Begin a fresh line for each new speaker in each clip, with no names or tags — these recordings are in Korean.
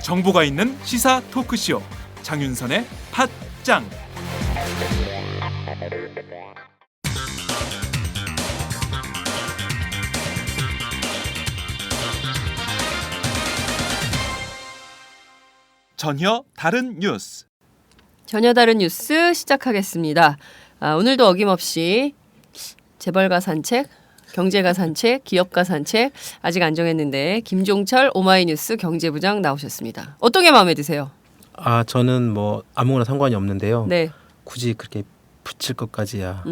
정보가 있는 시사 토크쇼 장윤선의 팟짱. 전혀 다른 뉴스.
전혀 다른 뉴스 시작하겠습니다. 오늘도 어김없이 재벌가 산책, 경제가 산책, 기업가 산책 아직 안 정했는데 김종철 오마이뉴스 경제부장 나오셨습니다. 어떤 게 마음에 드세요?
저는 뭐 아무거나 상관이 없는데요.
네.
굳이 그렇게 붙일 것까지야.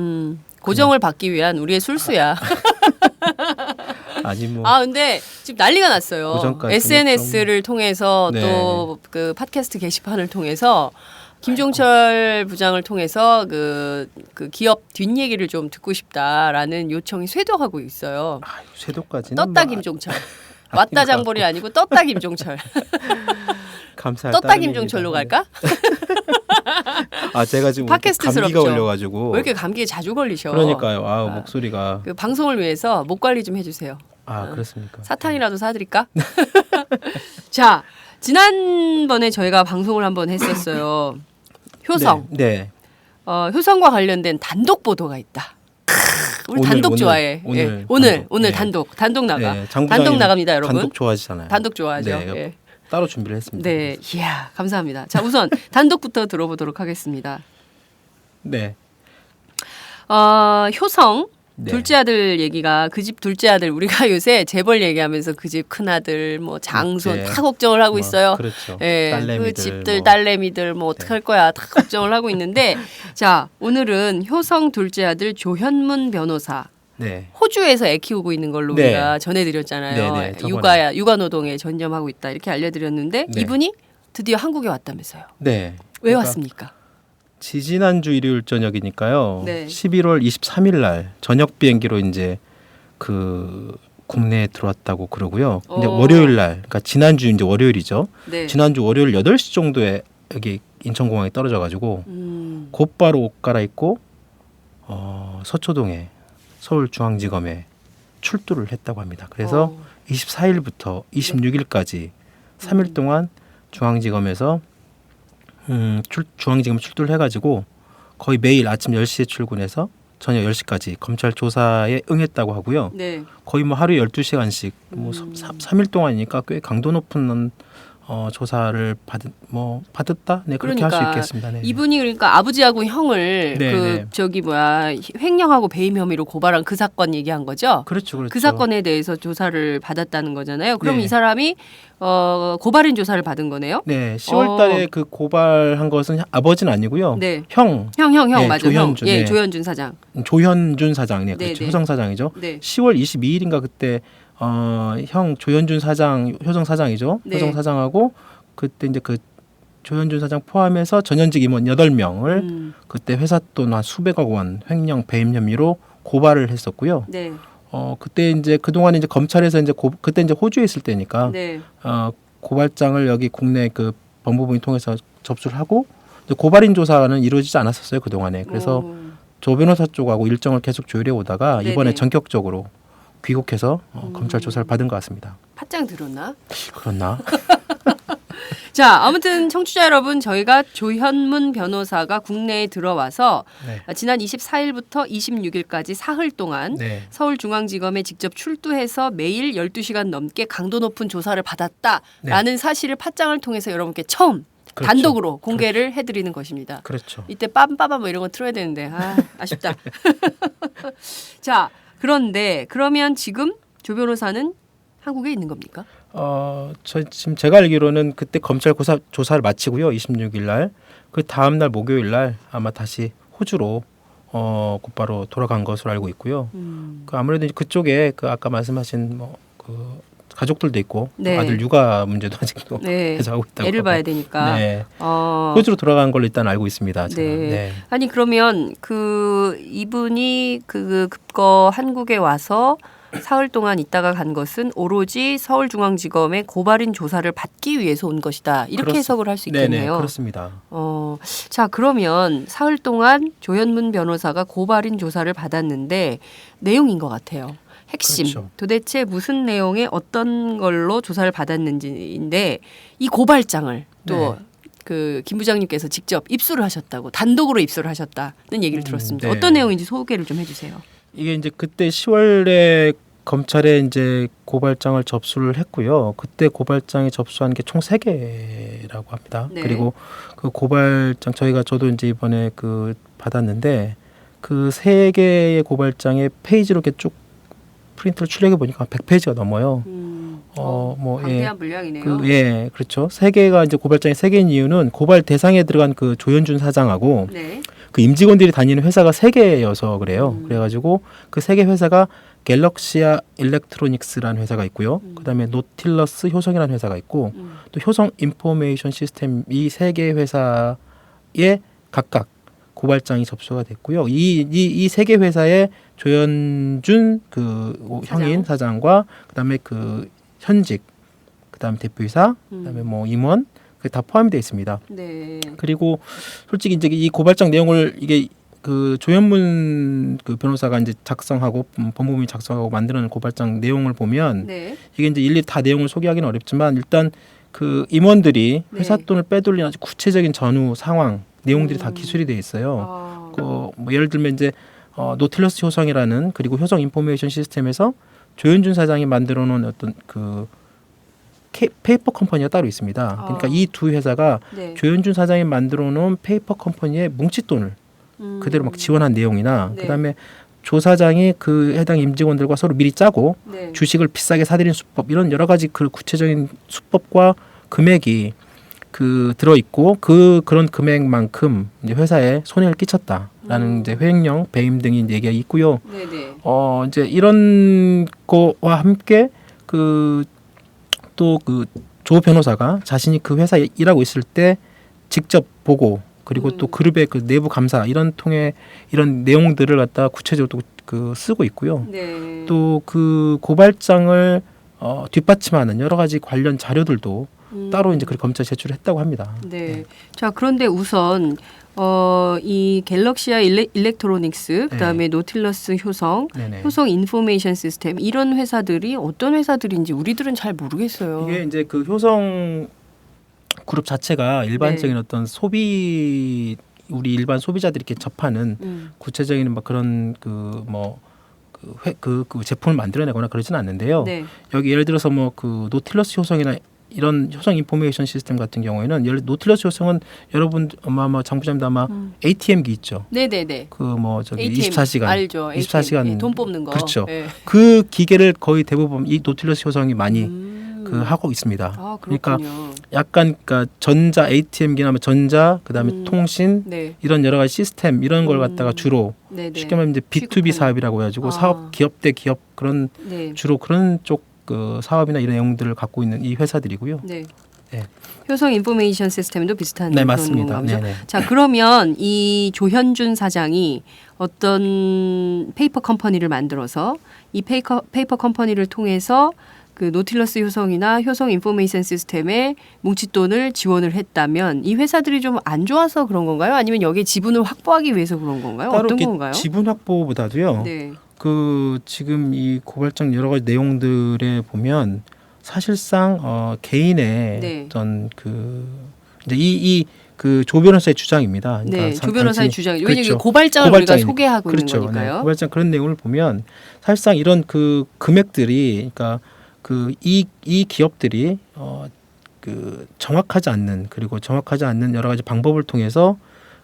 고정을 받기 위한 우리의 술수야.
아니 뭐.
근데 지금 난리가 났어요. SNS를 통해서
네.
또 그 팟캐스트 게시판을 통해서 김종철 부장을 통해서 그 기업 뒷얘기를 좀 듣고 싶다라는 요청이 쇄도하고 있어요.
쇄도까지는
떴다 김종철. 왔다 장볼이 아니고 떴다 김종철.
감사할
떴다 김종철로 갈까?
제가 지금
팟캐스트스럽죠.
감기가 올려가지고.
왜 이렇게 감기에 자주 걸리셔?
그러니까요. 목소리가.
그 방송을 위해서 목 관리 좀 해주세요.
그렇습니까?
사탕이라도 사드릴까? 자, 지난번에 저희가 방송을 한번 했었어요. 효성.
네.
효성과 관련된 단독 보도가 있다. 우리 단독 좋아해. 오늘 단독 나가.
네,
단독 나갑니다, 여러분.
단독 좋아하시잖아요.
단독 좋아하죠.
네,
예.
따로 준비를 했습니다.
네, 이야 감사합니다. 자, 우선 단독부터 들어보도록 하겠습니다.
네.
효성.
네.
둘째 아들 얘기가 그 집 둘째 아들 우리가 요새 재벌 얘기하면서 그 집 큰아들 뭐 장손 다 걱정을 하고 있어요.
그렇죠.
예,
딸내미들,
그 집들 딸내미들 뭐 어떡할 거야 다 걱정을 하고 있는데 자 오늘은 효성 둘째 아들 조현문 변호사
네.
호주에서 애 키우고 있는 걸로
네.
우리가 전해드렸잖아요.
네, 네,
육아 노동에 전념하고 있다 이렇게 알려드렸는데
네.
이분이 드디어 한국에 왔다면서요.
네.
왜 왔습니까?
지지난주 일요일 저녁이니까요.
네.
11월 23일 날 저녁 비행기로 이제 그 국내에 들어왔다고 그러고요. 이제 월요일 날, 그러니까 지난주 이제 월요일이죠.
네.
지난주 월요일 8시 정도에 여기 인천공항에 떨어져 가지고 곧바로 옷 갈아입고 서초동에 서울중앙지검에 출두를 했다고 합니다. 그래서 24일부터 26일까지 3일 동안 중앙지검에서 중앙지검 출두를 해가지고 거의 매일 아침 10시에 출근해서 저녁 10시까지 검찰 조사에 응했다고 하고요.
네.
거의 뭐 하루에 12시간씩 뭐 3일 동안이니까 꽤 강도 높은 조사를 받았다? 네, 그렇게 할 수 있겠습니다. 네.
이분이 그러니까 아버지하고 형을
네.
횡령하고 배임 혐의로 고발한 그 사건 얘기한 거죠?
그렇죠.
그 사건에 대해서 조사를 받았다는 거잖아요. 그럼
네.
이 사람이 고발인 조사를 받은 거네요?
네, 10월달에 그 고발한 것은 아버지는 아니고요.
네.
형
네, 맞아요.
조현준,
형. 예,
네.
조현준 사장.
조현준 사장, 네, 그렇죠.
네.
효성 사장이죠.
네.
10월 22일인가 그때 형 조현준 사장, 효성 사장이죠.
네.
효성 사장하고 그때 이제 그 조현준 사장 포함해서 전현직 임원 8명을 그때 회사 돈 한 수백억 원 횡령 배임 혐의로 고발을 했었고요.
네.
그때 이제 그동안 이제 검찰에서 이제 그때 이제 호주에 있을 때니까
네.
고발장을 여기 국내 그 법무부를 통해서 접수를 하고 고발인 조사는 이루어지지 않았었어요 그동안에. 그래서 조 변호사 쪽하고 일정을 계속 조율해 오다가
네네.
이번에 전격적으로 귀국해서 검찰 조사를 받은 것 같습니다.
팟짱 들었나?
그렇나?
자, 아무튼 청취자 여러분, 저희가 조현문 변호사가 국내에 들어와서
네.
지난 24일부터 26일까지 사흘 동안
네.
서울중앙지검에 직접 출두해서 매일 12시간 넘게 강도 높은 조사를 받았다라는 사실을 팟짱을 통해서 여러분께 처음
그렇죠.
단독으로 공개를 해드리는 것입니다.
그렇죠.
이때 빰빠밤 뭐 이런 거 틀어야 되는데 아쉽다. 자, 그런데 그러면 지금 조 변호사는 한국에 있는 겁니까?
지금 제가 알기로는 그때 검찰 조사를 마치고요. 26일 날. 그 다음 날 목요일 날 아마 다시 호주로 곧바로 돌아간 것으로 알고 있고요. 그 아무래도 그쪽에 그 아까 말씀하신 그 가족들도 있고
네.
아들 육아 문제도 아직도
네.
해서 하고 있다고.
애를 봐야 되니까.
네. 호주로 돌아간 걸로 일단 알고 있습니다. 제가.
네.
네.
아니 그러면 그 이분이 그 급거 한국에 와서 사흘 동안 있다가 간 것은 오로지 서울중앙지검의 고발인 조사를 받기 위해서 온 것이다. 이렇게 해석을 할 수 있겠네요.
네네, 그렇습니다.
자, 그러면 사흘 동안 조현문 변호사가 고발인 조사를 받았는데 내용인 것 같아요. 핵심.
그렇죠.
도대체 무슨 내용의 어떤 걸로 조사를 받았는지인데 이 고발장을 또 그 김 부장님께서 직접 입수를 하셨다고 단독으로 입수를 하셨다는 얘기를 들었습니다.
네.
어떤 내용인지 소개를 좀 해주세요.
이게 이제 그때 10월에 검찰에 이제 고발장을 접수를 했고요. 그때 고발장에 접수한 게 총 3개라고 합니다.
네.
그리고 그 고발장 저도 이제 이번에 그 받았는데 그 3개의 고발장의 페이지로 이렇게 쭉 프린트를 출력해 보니까 100페이지가 넘어요.
방대한 분량이네요.
그렇죠. 3개가 이제 고발장이 3개인 이유는 고발 대상에 들어간 그 조현준 사장하고
네.
그 임직원들이 다니는 회사가 3개여서 그래요. 그래가지고 그 3개 회사가 갤럭시아 일렉트로닉스라는 회사가 있고요. 그다음에 노틸러스 효성이라는 회사가 있고 또 효성 인포메이션 시스템 이 3개 회사에 각각 고발장이 접수가 됐고요. 이 3개 회사의 조현준 그 형인 사장과 그다음에 그 현직 그다음에 대표이사 그다음에 뭐 임원 그게 다 포함이 되어 있습니다.
네.
그리고 솔직히 이제 이 고발장 내용을 이게 그 조현문 그 변호사가 이제 작성하고 법무부이 작성하고 만드는 고발장 내용을 보면
네.
이게 이제 일일이 다 내용을 소개하기는 어렵지만 일단 그 임원들이 회사
네.
돈을 빼돌리는 아주 구체적인 전후 상황 내용들이 다 기술이 돼 있어요. 뭐 예를 들면 이제 노틸러스 효성이라는 그리고 효성 인포메이션 시스템에서 조현준 사장이 만들어 놓은 어떤 그 페이퍼 컴퍼니가 따로 있습니다. 그러니까 이 두 회사가
네.
조현준 사장이 만들어 놓은 페이퍼 컴퍼니의 뭉칫돈을 그대로 막 지원한 내용이나
네.
그다음에 조 사장이 그 해당 임직원들과 서로 미리 짜고
네.
주식을 비싸게 사들인 수법 이런 여러 가지 그 구체적인 수법과 금액이 그 들어 있고 그런 금액만큼 이제 회사에 손해를 끼쳤다라는 이제 회행령 배임 등이 이제 얘기가 있고요.
네네.
이제 이런 거와 함께 그 또 그 조 변호사가 자신이 그 회사에 일하고 있을 때 직접 보고 그리고 또 그룹의 그 내부 감사 이런 통해 이런 내용들을 갖다 구체적으로 또 그 쓰고 있고요.
네.
또 그 고발장을 뒷받침하는 여러 가지 관련 자료들도 따로 이제 그 검찰에 제출했다고 합니다.
네. 자, 그런데 우선 이 갤럭시아 일렉트로닉스 그다음에 노틸러스 효성,
네네.
효성 인포메이션 시스템 이런 회사들이 어떤 회사들인지 우리들은 잘 모르겠어요.
이게 이제 그 효성 그룹 자체가 일반적인
네.
어떤 우리 일반 소비자들이 이렇게 접하는 구체적인 막 그런 그 제품을 만들어내거나 그러지는 않는데요.
네.
여기 예를 들어서 뭐 그 노틸러스 효성이나 이런 효성 인포메이션 시스템 같은 경우에는 노틸러스 효성은 여러분 아마 장 부장님도 아마 ATM기 있죠.
네네네.
그 뭐 저기
ATM
24시간
알죠.
24시간
ATM. 돈 뽑는 거.
그렇죠.
네.
그 기계를 거의 대부분 이 노틸러스 효성이 많이 그 하고 있습니다.
아,
그러니까
그렇군요.
약간 그러니까 전자 ATM기나 전자 그다음에 통신
네.
이런 여러 가지 시스템 이런 걸 갖다가 주로
네네.
쉽게 말하면 이제 B2B
취급하는.
사업이라고 해가지고
아.
사업 기업 대 기업 그런
네.
주로 그런 쪽 그 사업이나 이런 내용들을 갖고 있는 이 회사들이고요.
네.
네.
효성 인포메이션 시스템도 비슷한
네,
그런
맞습니다.
건가 보죠?
네네.
자, 그러면 이 조현준 사장이 어떤 페이퍼 컴퍼니를 만들어서 이 페이퍼 컴퍼니를 통해서 그 노틸러스 효성이나 효성 인포메이션 시스템에 뭉칫돈을 지원을 했다면 이 회사들이 좀 안 좋아서 그런 건가요? 아니면 여기에 지분을 확보하기 위해서 그런 건가요?
따로
어떤
이렇게
건가요?
지분 확보보다도요.
네.
그 지금 이 고발장 여러 가지 내용들에 보면 사실상 개인의
네.
어떤 그 이제 이 그 조 변호사의 주장입니다.
네,
그러니까
조 변호사의
단지-
주장이죠. 왜냐하면
그렇죠.
고발장을 우리가
고발장이니까.
소개하고
그렇죠.
있는 거니까요.
네, 고발장 그런 내용을 보면 사실상 이런 그 금액들이 그러니까 그 이 기업들이 그 정확하지 않는 그리고 정확하지 않는 여러 가지 방법을 통해서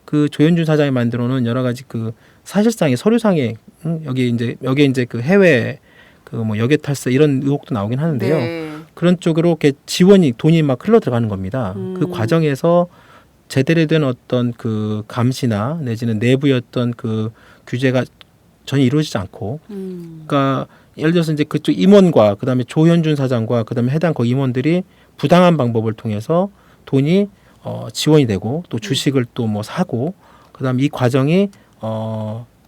그 조현준 사장이 만들어놓은 여러 가지 그 사실상의 서류상의 여기에 이제 그 해외 그 뭐 역외 탈세 이런 의혹도 나오긴 하는데요.
네.
그런 쪽으로 이렇게 돈이 막 흘러 들어가는 겁니다. 그 과정에서 제대로 된 어떤 그 감시나 내지는 내부의 어떤 그 규제가 전혀 이루어지지 않고, 그러니까 예를 들어서 이제 그쪽 임원과 그다음에 조현준 사장과 그다음에 해당 그 임원들이 부당한 방법을 통해서 돈이 지원이 되고 또 주식을 또 뭐 사고 그다음에 이 과정이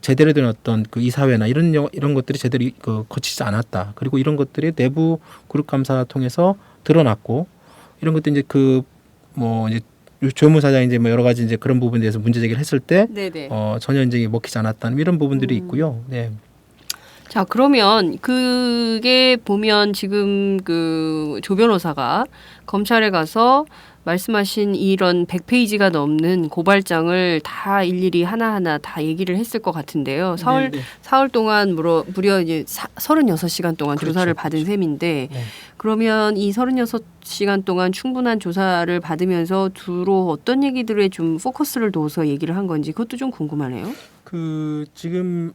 제대로 된 어떤 그 이사회나 이런 것들이 제대로 거치지 않았다. 그리고 이런 것들이 내부 그룹 감사 통해서 드러났고 이런 것도 이제 그 뭐 이제 조현문 사장이 이제 뭐 여러 가지 이제 그런 부분에 대해서 문제 제기를 했을 때
네네.
전혀 이제 먹히지 않았다는 이런 부분들이 있고요. 네.
자, 그러면 그게 보면 지금 그 조 변호사가 검찰에 가서 말씀하신 이런 100페이지가 넘는 고발장을 다 일일이 하나하나 다 얘기를 했을 것 같은데요. 사흘 동안 무려 이제 36시간 동안
그렇죠,
조사를 받은 셈인데
네.
그러면 이 36시간 동안 충분한 조사를 받으면서 주로 어떤 얘기들에 좀 포커스를 둬서 얘기를 한 건지 그것도 좀 궁금하네요.
그 지금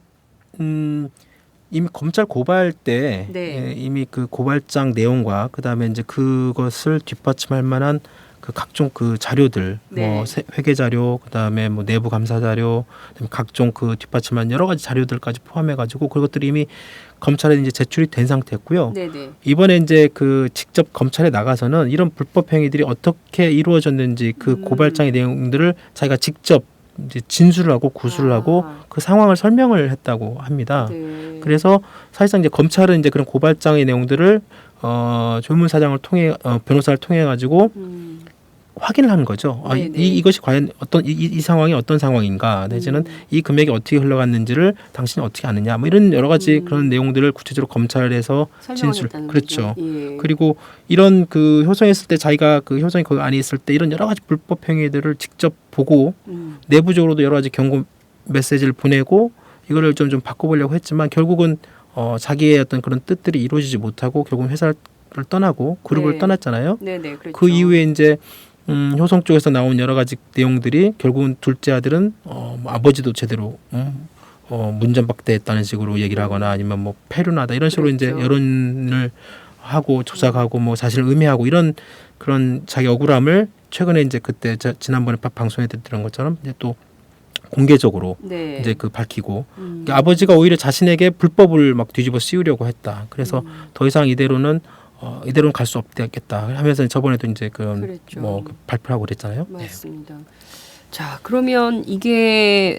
이미 검찰 고발 때
네.
이미 그 고발장 내용과 그다음에 이제 그것을 뒷받침할 만한 그 각종 그 자료들
네.
뭐 회계 자료 그다음에 뭐 내부 감사 자료 그다음에 각종 그 뒷받침한 여러 가지 자료들까지 포함해 가지고 그것들이 이미 검찰에 이제 제출이 된 상태고요.
네네.
이번에 이제 그 직접 검찰에 나가서는 이런 불법 행위들이 어떻게 이루어졌는지 그 고발장의 내용들을 자기가 직접 이제 진술을 하고 구술을 하고 그 상황을 설명을 했다고 합니다.
네.
그래서 사실상 이제 검찰은 이제 그런 고발장의 내용들을 조문 사장을 통해 변호사를 통해 가지고 확인을 하는 거죠.
네네.
이것이 과연 어떤 이 상황이 어떤 상황인가 내지는 이 금액이 어떻게 흘러갔는지를 당신이 어떻게 아느냐 뭐 이런 여러 가지 그런 내용들을 구체적으로 검찰에서 진술 그렇죠.
예.
그리고 이런 그 효성했을 때 자기가 그 효성이 거기 안에 있을 때 이런 여러 가지 불법 행위들을 직접 보고 내부적으로도 여러 가지 경고 메시지를 보내고 이거를 좀 바꿔보려고 했지만 결국은 자기의 어떤 그런 뜻들이 이루어지지 못하고 결국 회사를 떠나고 그룹을
네.
떠났잖아요.
네네. 그렇죠.
그 이후에 이제 효성 쪽에서 나온 여러 가지 내용들이 결국은 둘째 아들은 뭐 아버지도 제대로 문전박대했다는 식으로 얘기를 하거나 아니면 뭐 패륜하다 이런 식으로
그랬죠.
이제 여론을 하고 조작하고 뭐 자신을 음해하고 이런 그런 자기 억울함을 최근에 이제 그때 지난번에 방송에 드렸던 것처럼 이제 또 공개적으로
네.
이제 그 밝히고 그러니까 아버지가 오히려 자신에게 불법을 막 뒤집어 씌우려고 했다. 그래서 더 이상 이대로는 갈 수 없겠다 하면서 저번에도 이제
그랬죠.
뭐 발표하고 그랬잖아요.
맞습니다. 자, 그러면 이게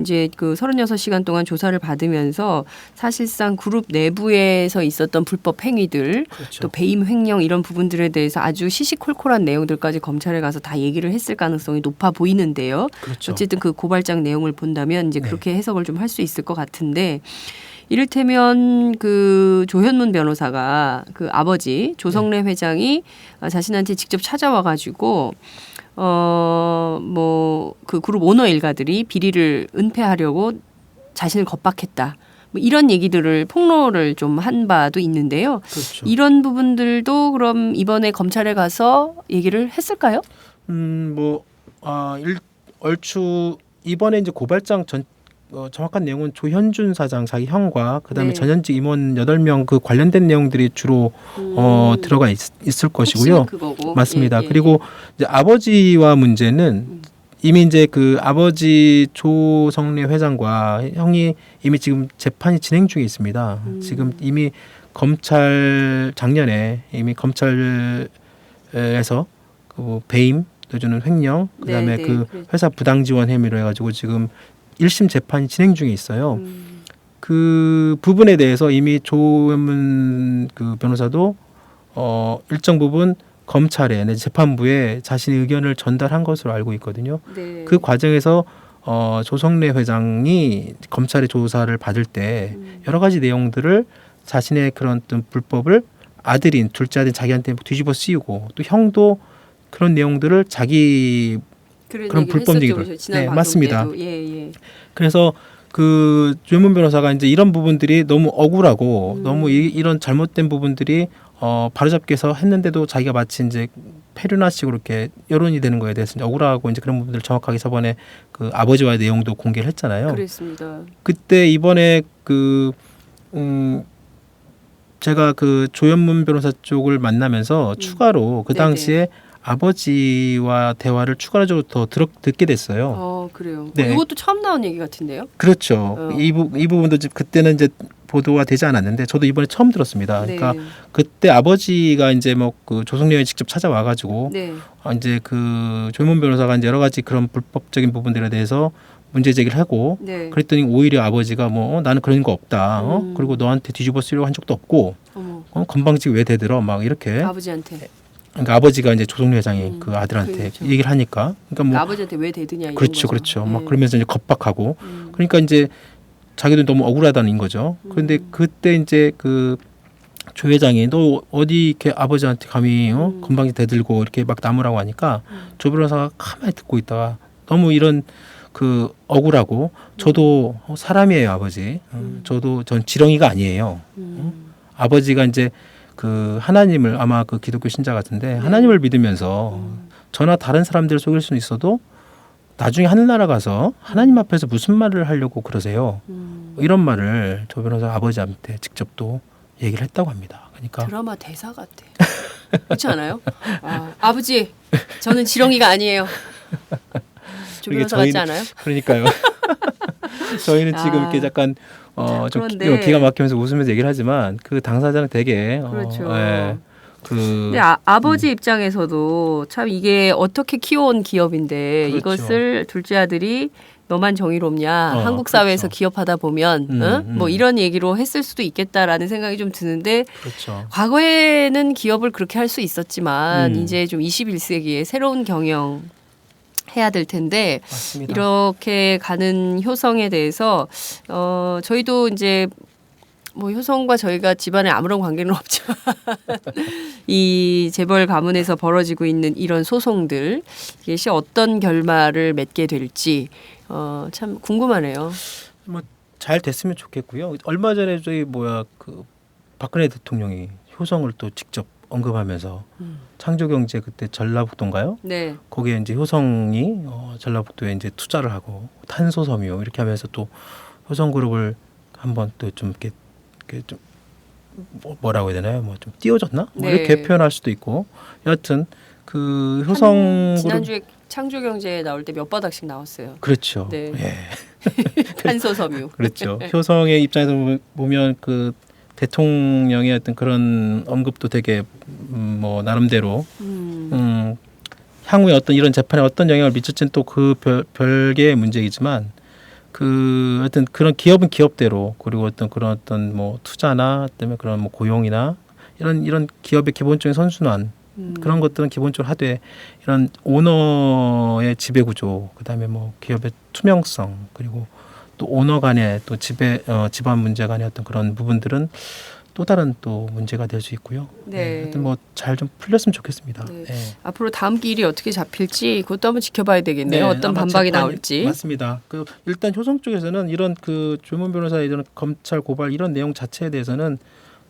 이제 그 36시간 동안 조사를 받으면서 사실상 그룹 내부에서 있었던 불법 행위들
그렇죠.
또 배임 횡령 이런 부분들에 대해서 아주 시시콜콜한 내용들까지 검찰에 가서 다 얘기를 했을 가능성이 높아 보이는데요.
그렇죠.
어쨌든 그 고발장 내용을 본다면 이제
네.
그렇게 해석을 좀 할 수 있을 것 같은데 이를테면 그 조현문 변호사가 그 아버지 조성래 회장이 자신한테 직접 찾아와 가지고 뭐 그 그룹 오너 일가들이 비리를 은폐하려고 자신을 겁박했다. 뭐 이런 얘기들을 폭로를 좀 한 바도 있는데요.
그렇죠.
이런 부분들도 그럼 이번에 검찰에 가서 얘기를 했을까요?
얼추 이번에 이제 고발장 정확한 내용은 조현준 사장 자기 형과 그다음에
네.
전현직 임원 8명 그 관련된 내용들이 주로 들어가 있을 것이고요.
핵심은 그거고.
맞습니다.
예, 예.
그리고 이제 아버지와 문제는 이미 이제 그 아버지 조성래 회장과 형이 이미 지금 재판이 진행 중에 있습니다. 지금 이미 작년에 이미 검찰에서 그 배임 또는 횡령 그다음에
네, 네,
그
그렇죠.
회사 부당 지원 혐의로 해가지고 지금 1심 재판이 진행 중에 있어요. 그 부분에 대해서 이미 조현문 그 변호사도 일정 부분 검찰에 재판부에 자신의 의견을 전달한 것으로 알고 있거든요.
네.
그 과정에서 조성래 회장이 검찰의 조사를 받을 때 여러 가지 내용들을 자신의 그런 어떤 불법을 아들인 둘째 아들 자기한테 뒤집어 씌우고 또 형도 그런 내용들을 자기 그런 불법적인 네, 맞습니다.
예.
그래서 그 조현문 변호사가 이제 이런 부분들이 너무 억울하고 너무 이런 잘못된 부분들이 바로잡기 위해서 했는데도 자기가 마치 이제 페류나식으로 이렇게 여론이 되는 거에 대해서 이제 억울하고 이제 그런 부분들을 정확하게 저번에 그 아버지와의 내용도 공개를 했잖아요.
그랬습니다.
그때 이번에 제가 그 조현문 변호사 쪽을 만나면서 추가로 그
네네.
당시에 아버지와 대화를 추가적으로 더 듣게 됐어요.
그래요.
네.
이것도 처음 나온 얘기 같은데요.
그렇죠. 이 부분도 그때는 이제 보도가 되지 않았는데 저도 이번에 처음 들었습니다.
네.
그러니까 그때 아버지가 이제 뭐 그 조성녀에 직접 찾아와가지고
네.
이제 그 조문 변호사가 이제 여러 가지 그런 불법적인 부분들에 대해서 문제 제기를 하고
네.
그랬더니 오히려 아버지가 뭐 나는 그런 거 없다. 그리고 너한테 뒤집어 쓰려고 한 적도 없고
어머.
건방지게 왜 대들어 막 이렇게.
아버지한테.
그러니까 아버지가 이제 조성래 회장이 그 아들한테
그렇죠.
얘기를 하니까 그러니까 뭐
아버지한테 왜 대드냐 이런
그렇죠,
거죠.
그렇죠.
네.
막 그러면서 이제 겁박하고 그러니까 이제 자기도 너무 억울하다는 거죠. 그런데 그때 이제 그 조 회장이 너 어디 이렇게 아버지한테 감히 건방지 대들고 이렇게 막 나무라고 하니까 조 변호사가 가만히 듣고 있다가 너무 이런 그 억울하고 저도 사람이에요 아버지. 저도 전 지렁이가 아니에요. 아버지가 이제 그 하나님을 아마 그 기독교 신자 같은데 하나님을 믿으면서 저나 다른 사람들을 속일 수는 있어도 나중에 하늘나라 가서 하나님 앞에서 무슨 말을 하려고 그러세요. 이런 말을 조 변호사 아버지한테 직접 또 얘기를 했다고 합니다. 그러니까
드라마 대사 같아. 그렇지 않아요? 아버지, 저는 지렁이가 아니에요. 조 변호사 같지 않아요?
그러니까요. 저희는 지금 이렇게 약간 좀
그런데
기가 막히면서 웃으면서 얘기를 하지만 그 당사자는 되게
그렇죠.
근데
아버지 입장에서도 참 이게 어떻게 키워온 기업인데
그렇죠.
이것을 둘째 아들이 너만 정의롭냐 한국 사회에서
그렇죠.
기업하다 보면 뭐 이런 얘기로 했을 수도 있겠다라는 생각이 좀 드는데
그렇죠.
과거에는 기업을 그렇게 할 수 있었지만
음.
이제 좀 21세기에 새로운 경영 해야 될 텐데
맞습니다.
이렇게 가는 효성에 대해서 저희도 이제 뭐 효성과 저희가 집안에 아무런 관계는 없지만 이 재벌 가문에서 벌어지고 있는 이런 소송들 이것이 어떤 결말을 맺게 될지 참 궁금하네요.
뭐 잘 됐으면 좋겠고요. 얼마 전에 저희 그 박근혜 대통령이 효성을 또 직접 언급하면서 창조경제 그때 전라북도인가요?
네.
거기에 이제 효성이 전라북도에 이제 투자를 하고 탄소섬유 이렇게 하면서 또 효성그룹을 한번 또 좀 이렇게 좀 뭐라고 해야 되나요? 뭐 좀 띄워줬나? 뭐
네.
이렇게 표현할 수도 있고 여하튼 그 효성그룹
지난주에 창조경제에 나올 때 몇 바닥씩 나왔어요.
그렇죠.
네.
예.
탄소섬유.
그렇죠. 효성의 입장에서 보면 그 대통령의 어떤 그런 언급도 되게 뭐 나름대로 향후에 어떤 이런 재판에 어떤 영향을 미칠지는 또 그 별개의 문제이지만 그 어떤 그런 기업은 기업대로 그리고 어떤 그런 어떤 뭐 투자나 때문에 그런 뭐 고용이나 이런 기업의 기본적인 선순환 그런 것들은 기본적으로 하되 이런 오너의 지배 구조 그다음에 뭐 기업의 투명성 그리고 또 오너 간의 또 집안 문제 간의 어떤 그런 부분들은 또 다른 또 문제가 될 수 있고요.
네.
하여튼 뭐 잘 좀 풀렸으면 좋겠습니다.
네.
네.
앞으로 다음 길이 어떻게 잡힐지 그것도 한번 지켜봐야 되겠네요. 어떤
아마
반박이
재판이-
나올지.
맞습니다. 그 일단 효성 쪽에서는 이런 그 조문 변호사의 이런 검찰 고발 이런 내용 자체에 대해서는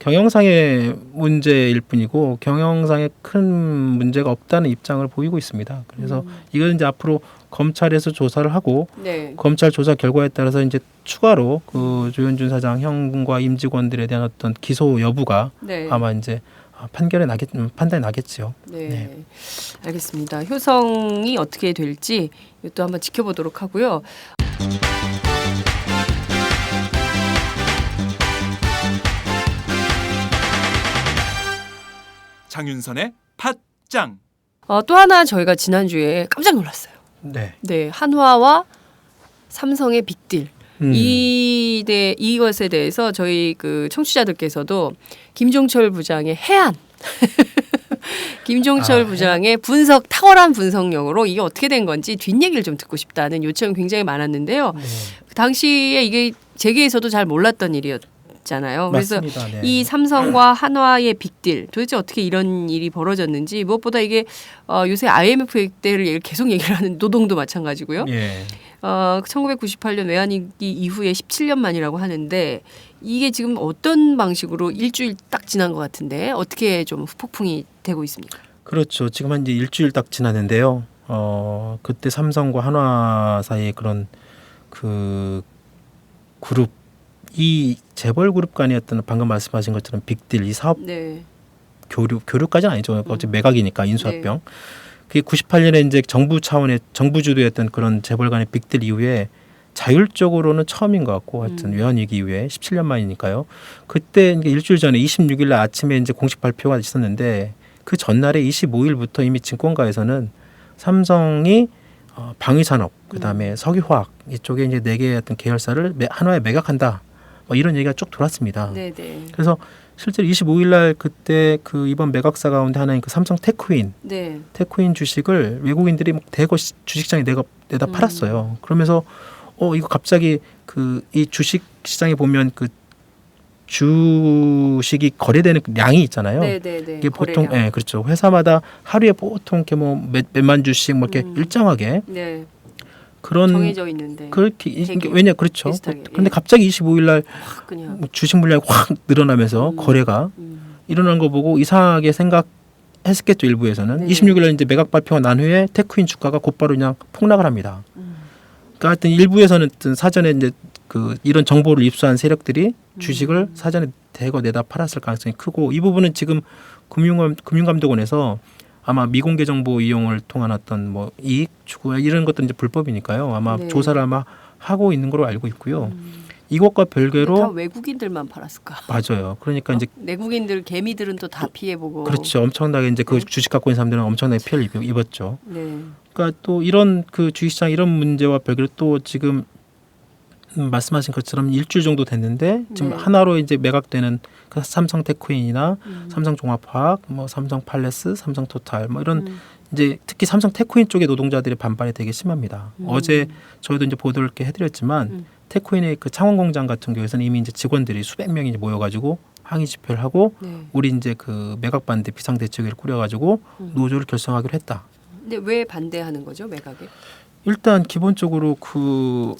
경영상의 문제일 뿐이고 경영상에 큰 문제가 없다는 입장을 보이고 있습니다. 그래서 이건 이제 앞으로 검찰에서 조사를 하고
네.
검찰 조사 결과에 따라서 이제 추가로 그 조현준 사장 형과 임직원들에 대한 어떤 기소 여부가
네.
아마 이제 판단이 나겠죠.
네.
네.
알겠습니다. 효성이 어떻게 될지 이것도 한번 지켜보도록 하고요.
장윤선의 팟짱.
또 하나 저희가 지난주에 깜짝 놀랐어요.
네.
네, 한화와 삼성의 빅딜. 이것에 대해서 저희 그 청취자들께서도 김종철 부장의 해안 김종철 부장의 탁월한 분석력으로 이게 어떻게 된 건지 뒷얘기를 좀 듣고 싶다는 요청이 굉장히 많았는데요.
네.
그 당시에 이게 재계에서도 잘 몰랐던 일이었잖아요. 그래서
맞습니다. 네.
이 삼성과 한화의 빅딜 도대체 어떻게 이런 일이 벌어졌는지 무엇보다 이게 요새 IMF 때를 계속 얘기를 하는 노동도 마찬가지고요.
예.
1998년 외환위기 이후에 17년 만이라고 하는데 이게 지금 어떤 방식으로 일주일 딱 지난 것 같은데 어떻게 좀 후폭풍이 되고 있습니까?
그렇죠. 지금 한 이제 일주일 딱 지났는데요. 그때 삼성과 한화 사이에 그런 그 그룹 이 재벌 그룹 간이었던 방금 말씀하신 것처럼 빅딜 이 사업
네.
교류까지는 아니죠. 어차피 매각이니까 인수합병.
네.
그게 98년에 이제 정부 차원의 정부 주도였던 그런 재벌 간의 빅딜 이후에 자율적으로는 처음인 것 같고 하여튼 외환위기 이후에 17년 만이니까요. 그때 이제 일주일 전에 26일 날 아침에 이제 공식 발표가 있었는데 그 전날에 25일부터 이미 증권가에서는 삼성이 방위산업, 그다음에 석유화학 이쪽에 이제 4개의 어떤 계열사를 한화에 매각한다. 뭐 이런 얘기가 쭉 돌았습니다.
네네.
그래서 실제로 25일 날 그때 그 이번 매각사 가운데 하나인 그 삼성 테크윈
네.
주식을 외국인들이 막 대거 주식시장에 내다 팔았어요. 그러면서 이거 갑자기 그 이 주식 시장에 보면 그 주식이 거래되는 그 량이 있잖아요.
네네네.
이게 보통
거래량.
그렇죠. 회사마다 하루에 보통 이렇게 뭐 몇만 주씩 뭐 이렇게 일정하게
네.
그런
정해져 있는데.
그렇게 이게
되게
왜냐 그렇죠.
비슷하게,
그런데
예.
갑자기 25일 날
확 그냥.
주식 물량이 확 늘어나면서 거래가 일어난 거 보고 이상하게 생각했겠죠. 일부에서는
네.
26일 날 이제 매각 발표가 난 후에 테크윈 주가가 곧바로 그냥 폭락을 합니다. 그러니까 하여튼 일부에서는 하여튼 사전에 이제 그 이런 정보를 입수한 세력들이 주식을 사전에 대거 내다 팔았을 가능성이 크고 이 부분은 지금 금융감독원에서 아마 미공개 정보 이용을 통한 어떤 뭐 이익 추구 이런 것들은 이제 불법이니까요. 아마
네.
조사를 아마 하고 있는 걸로 알고 있고요. 이것과
다
별개로
외국인들만 팔았을까?
맞아요. 그러니까 이제
내국인들 개미들은 또 다 피해보고.
그렇죠. 엄청나게 이제 그
네.
주식 갖고 있는 사람들은 엄청나게 피해를 입었죠.
네.
그러니까 또 이런 그 주식시장 이런 문제와 별개로 또 지금 말씀하신 것처럼 일주일 정도 됐는데 지금
네.
하나로 이제 매각되는 그 삼성 테크윈이나 삼성 종합화학, 뭐 삼성 팔레스, 삼성 토탈 뭐 이런 이제 특히 삼성 테크윈 쪽의 노동자들의 반발이 되게 심합니다. 어제 저희도 이제 보도를 이렇게 해드렸지만 테크윈의 그 창원 공장 같은 경우에서는 이미 이제 직원들이 수백 명이 이제 모여가지고 항의 집회를 하고
네.
우리 이제 그 매각 반대 비상 대책위를 꾸려가지고 노조를 결성하기로 했다.
근데 왜 반대하는 거죠, 매각에?
일단 기본적으로 그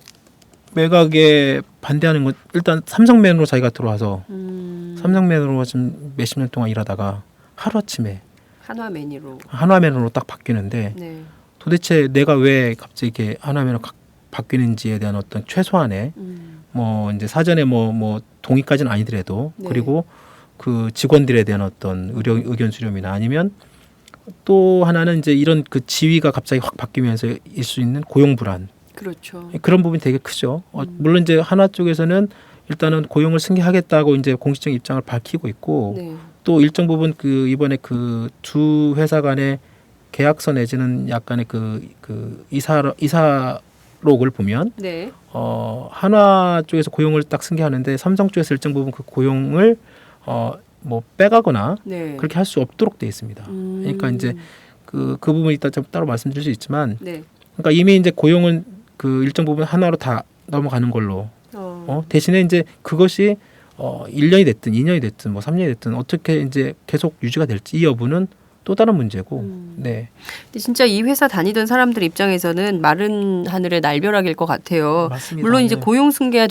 매각에 반대하는 건 일단 삼성맨으로 자기가 들어와서 삼성맨으로 지금 몇십 년 동안 일하다가 하루아침에
한화 매니로.
한화맨으로 딱 바뀌는데
네.
도대체 내가 왜 갑자기 이렇게 한화맨으로 바뀌는지에 대한 어떤 최소한의 뭐 이제 사전에 뭐 동의까지는 아니더라도
네.
그리고 그 직원들에 대한 어떤 의견 수렴이나 아니면 또 하나는 이제 이런 그 지위가 갑자기 확 바뀌면서 일 수 있는 고용 불안
그렇죠.
그런 부분이 되게 크죠. 물론 이제 한화 쪽에서는 일단은 고용을 승계하겠다고 이제 공식적 입장을 밝히고 있고
네.
또 일정 부분 그 이번에 그 두 회사 간의 계약서 내지는 약간의 그 이사록을 보면
네.
한화 쪽에서 고용을 딱 승계하는데 삼성 쪽에서 일정 부분 그 고용을 뭐 빼가거나
네.
그렇게 할 수 없도록 돼 있습니다. 그러니까 이제 그 부분이 이따 좀 따로 말씀드릴 수 있지만
네.
그러니까 이미 이제 고용은 그 일정 부분 하나로 다 넘어가는 걸로 대신에 이제 그것이 1년이 됐든 2년이 됐든 뭐 3년이 됐든 어떻게 이제 계속 유지가 될지 이 여부는 또 다른 문제고 네.
근데 진짜 이 회사 다니던 사람들 입장에서는 마른 하늘의 날벼락일 것 같아요.
맞습니다.
물론 이제
네.
고용 승계가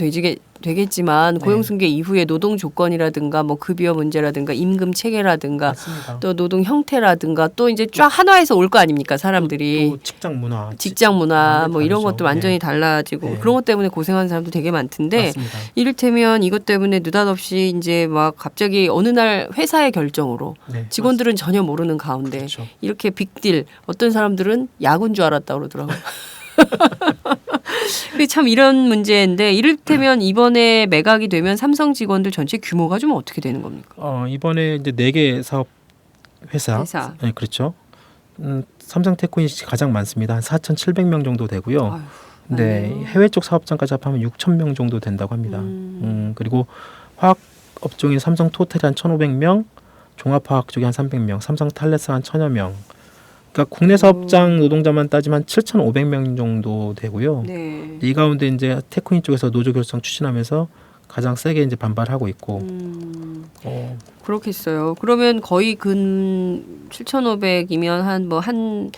되겠지만
네.
고용 승계 이후에 노동 조건이라든가 뭐 급여 문제라든가 임금 체계라든가
맞습니다.
또 노동 형태라든가 또 이제 쫙 한화에서 올 거 아닙니까 사람들이.
또 직장 문화,
직장 문화 뭐 이런
다르죠.
것도 완전히
네.
달라지고
네.
그런 것 때문에 고생하는 사람도 되게 많던데
맞습니다.
이를테면 이것 때문에 느닷없이 이제 막 갑자기 어느 날 회사의 결정으로
네.
직원들은 전혀 모르는 가운데
그렇죠.
이렇게 빅딜 어떤 사람들은 야구인 줄 알았다 그러더라고요. 근데 참 이런 문제인데 이를테면 이번에 매각이 되면 삼성 직원들 전체 규모가 좀 어떻게 되는 겁니까?
이번에 이제 4개 사업 회사.
회사.
네, 그렇죠. 삼성 테크윈이 가장 많습니다. 한 4,700명 정도 되고요.
아유,
네,
많네요.
해외 쪽 사업장까지 합하면 6,000명 정도 된다고 합니다. 그리고 화학 업종인 삼성 토탈이 한 1,500명, 종합화학 쪽이 한 300명, 삼성 탈레스 한 1,000여 명. 그러니까 국내 사업장 노동자만 따지면 7,500명 정도 되고요.
네.
이 가운데 이제 테크윈 쪽에서 노조 결성 추진하면서 가장 세게 이제 반발하고 있고.
그렇겠어요. 그러면 거의 근 7,500이면